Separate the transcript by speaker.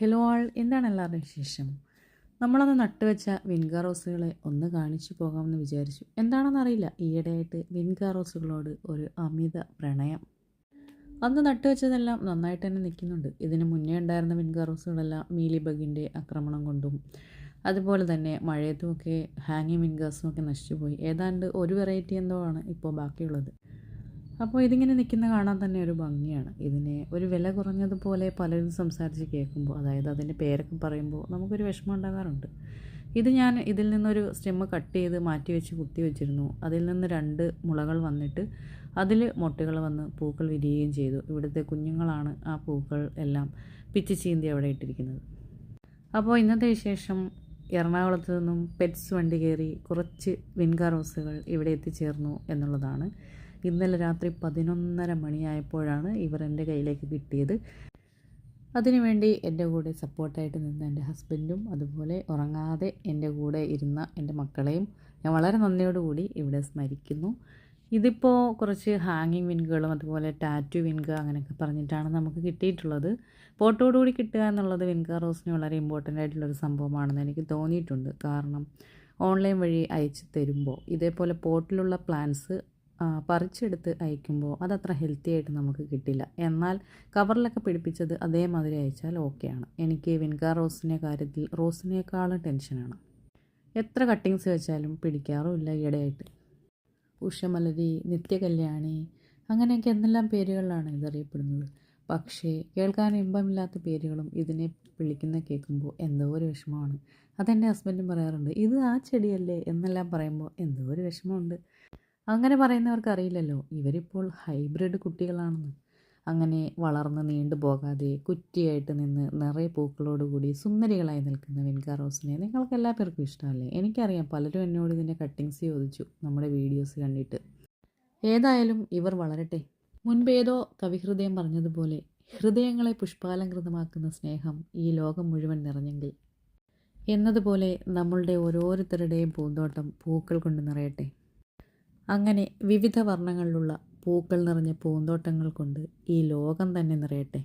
Speaker 1: Hello ആൾ, എന്താണ് എല്ലാവരുടെയും വിശേഷം? നമ്മളന്ന് നട്ടുവെച്ച വിൻഗ റോസുകളെ ഒന്ന് കാണിച്ചു പോകാമെന്ന് വിചാരിച്ചു. എന്താണെന്നറിയില്ല, ഈയിടെയായിട്ട് വിൻഗ റോസുകളോട് ഒരു അമിത പ്രണയം. അന്ന് നട്ടുവെച്ചതെല്ലാം നന്നായിട്ട് തന്നെ നിൽക്കുന്നുണ്ട്. ഇതിന് മുന്നേ ഉണ്ടായിരുന്ന വിൻഗ റോസുകളെല്ലാം മീലി ബഗിൻ്റെ ആക്രമണം കൊണ്ടും അതുപോലെ തന്നെ മഴയത്തുമൊക്കെ ഹാങ്ങിങ് വിൻഗേഴ്സും ഒക്കെ നശിച്ചുപോയി. ഏതാണ്ട് ഒരു വെറൈറ്റി എന്തോ ആണ് ഇപ്പോൾ ബാക്കിയുള്ളത്. അപ്പോൾ ഇതിങ്ങനെ നിൽക്കുന്ന കാണാൻ തന്നെ ഒരു ഭംഗിയാണ്. ഇതിനെ ഒരു വില കുറഞ്ഞതുപോലെ പലരും സംസാരിച്ച് കേൾക്കുമ്പോൾ, അതായത് അതിൻ്റെ പേരൊക്കെ പറയുമ്പോൾ നമുക്കൊരു വിഷമം ഉണ്ടാകാറുണ്ട്. ഞാൻ ഇതിൽ നിന്നൊരു സ്റ്റെമ്മ് കട്ട് ചെയ്ത് മാറ്റി വെച്ച് കുത്തി വെച്ചിരുന്നു. അതിൽ നിന്ന് 2 മുളകൾ വന്നിട്ട് അതിൽ മൊട്ടുകൾ വന്ന് പൂക്കൾ വിരിയുകയും ചെയ്തു. ഇവിടുത്തെ കുഞ്ഞുങ്ങളാണ് ആ പൂക്കൾ എല്ലാം പിച്ചി ചീന്തി അവിടെ ഇട്ടിരിക്കുന്നത്. അപ്പോൾ ഇന്നത്തെ വിശേഷം, എറണാകുളത്ത് നിന്നും പെറ്റ്സ് വണ്ടി കയറി കുറച്ച് വിൻഗ റോസുകൾ ഇവിടെ എത്തിച്ചേർന്നു എന്നുള്ളതാണ്. ഇന്നലെ രാത്രി 11:30 മണിയായപ്പോഴാണ് ഇവർ എൻ്റെ കയ്യിലേക്ക് കിട്ടിയത്. അതിനുവേണ്ടി എൻ്റെ കൂടെ സപ്പോർട്ടായിട്ട് നിന്ന എൻ്റെ ഹസ്ബൻഡും അതുപോലെ ഉറങ്ങാതെ എൻ്റെ കൂടെ ഇരുന്ന എൻ്റെ മക്കളെയും ഞാൻ വളരെ നന്ദിയോടുകൂടി ഇവിടെ സ്മരിക്കുന്നു. ഇതിപ്പോൾ കുറച്ച് ഹാങ്ങിങ് വിൻഗുകളും അതുപോലെ ടാറ്റു വിൻഗ അങ്ങനെയൊക്കെ പറഞ്ഞിട്ടാണ് നമുക്ക് കിട്ടിയിട്ടുള്ളത്. പോട്ടോടുകൂടി കിട്ടുക എന്നുള്ളത് വിൻഗ റോസിന് വളരെ ഇമ്പോർട്ടൻ്റ് ആയിട്ടുള്ളൊരു സംഭവമാണെന്ന് എനിക്ക് തോന്നിയിട്ടുണ്ട്. കാരണം ഓൺലൈൻ വഴി അയച്ചു തരുമ്പോൾ ഇതേപോലെ പോട്ടിലുള്ള പ്ലാന്റ്സ് പറിച്ചെടുത്ത് അയക്കുമ്പോൾ അതത്ര ഹെൽത്തി ആയിട്ട് നമുക്ക് കിട്ടില്ല. എന്നാൽ കവറിലൊക്കെ പിടിപ്പിച്ചത് അതേമാതിരി അയച്ചാൽ ഓക്കെയാണ്. എനിക്ക് വിൻഗ റോസിൻ്റെ കാര്യത്തിൽ റോസിനേക്കാളും ടെൻഷനാണ്. എത്ര കട്ടിങ്സ് വെച്ചാലും പിടിക്കാറുമില്ല ഈയിടെയായിട്ട്. ഉഷമലരി, നിത്യകല്യാണി അങ്ങനെയൊക്കെ എന്തെല്ലാം പേരുകളിലാണ് ഇതറിയപ്പെടുന്നത്. പക്ഷേ കേൾക്കാൻ ഇമ്പമില്ലാത്ത പേരുകളും ഇതിനെ വിളിക്കുന്ന കേൾക്കുമ്പോൾ എന്തോ ഒരു വിഷമമാണ്. അതെൻ്റെ ഹസ്ബൻഡും പറയാറുണ്ട്, ഇത് ആ ചെടിയല്ലേ എന്നെല്ലാം പറയുമ്പോൾ എന്തോ ഒരു വിഷമമുണ്ട്. അങ്ങനെ പറയുന്നവർക്ക് അറിയില്ലല്ലോ, ഇവരിപ്പോൾ ഹൈബ്രിഡ് കുട്ടികളാണെന്ന്. അങ്ങനെ വളർന്ന് നീണ്ടു പോകാതെ കുറ്റിയായിട്ട് നിന്ന് നിറയെ പൂക്കളോടുകൂടി സുന്ദരികളായി നിൽക്കുന്ന വിൻഗ റോസിനെ നിങ്ങൾക്ക് എല്ലാ പേർക്കും ഇഷ്ടമല്ലേ? എനിക്കറിയാം, പലരും എന്നോട് ഇതിൻ്റെ കട്ടിങ്സ് ചോദിച്ചു നമ്മുടെ വീഡിയോസ് കണ്ടിട്ട്. ഏതായാലും ഇവർ വളരട്ടെ. മുൻപേതോ കവിഹൃദയം പറഞ്ഞതുപോലെ, ഹൃദയങ്ങളെ പുഷ്പാലങ്കൃതമാക്കുന്ന സ്നേഹം ഈ ലോകം മുഴുവൻ നിറഞ്ഞെങ്കിൽ എന്നതുപോലെ നമ്മളുടെ ഓരോരുത്തരുടെയും പൂന്തോട്ടം പൂക്കൾ കൊണ്ട് നിറയട്ടെ. അങ്ങനെ വിവിധ വർണ്ണങ്ങളിലുള്ള പൂക്കൾ നിറഞ്ഞ പൂന്തോട്ടങ്ങൾ കൊണ്ട് ഈ ലോകം തന്നെ നിറയട്ടെ.